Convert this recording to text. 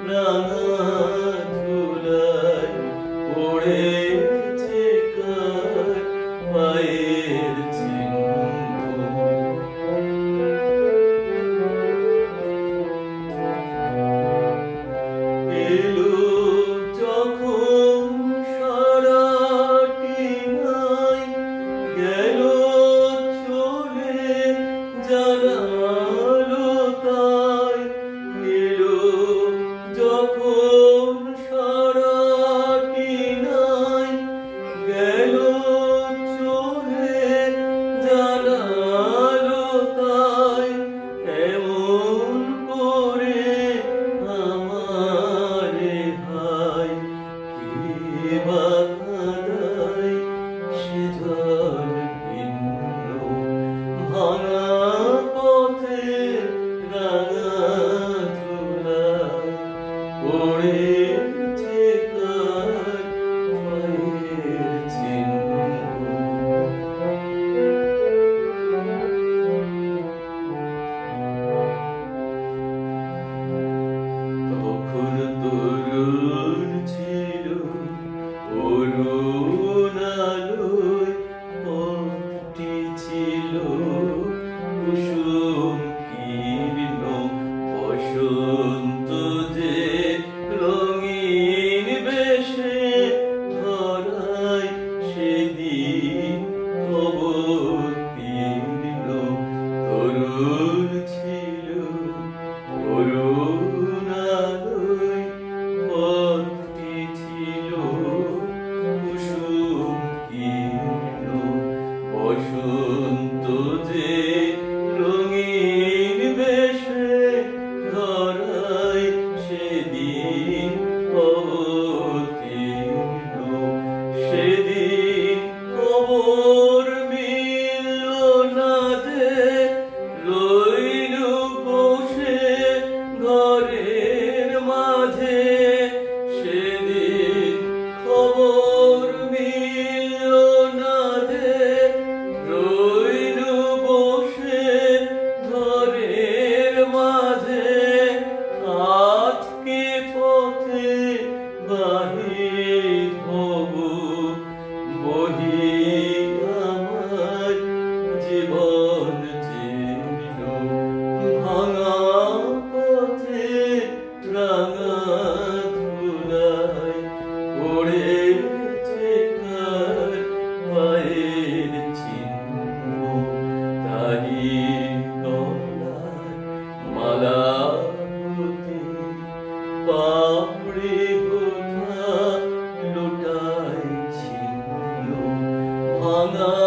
রাঙা ধুলায় পড়েছে কার পায়ের চিহ্ন। এলো যখন সারাটি নাই, গেল চলে জানালো তাই। এলো যখন সারাটি নাই, গেল চলে জানালো তাই। এমন করে আমারে হায় কে বা কাঁদায় সে জল ভিন্ন। ভাঙা পথে রাঙা ধুলায় পড়েছে কার পায়ের চিহ্ন। তখন তরুণ ছিল অরুণ আলোয়, পথটি ছিল কুসুম কীর্ণ। বসন্ত যে রঙিন বেশে ধরায় সেদিন অবতীর্ণ। তরুণ ছিল অরুণ আলোয়, পথটি ছিল কুসুম কীর্ণ। বসন্ত যে রঙিন বেশে ধরায় সেদিন অবতীর্ণ। সেদিন খবর মিলল না যে, রইল বসে ঘরের মাঝে। সেদিন খবর মিলল না যে, রইল বসে ঘরের মাঝে। আজকে পথে বাহির হব, বহি আমার জীবন জীর্ণ। ভাঙা পথে রাঙা ধুলায় পড়েছে কার পায়ের চিহ্ন। তারি গলার মালা হতে পাপড়ি বোঝা লোটায় ছিন্ন। ভাঙা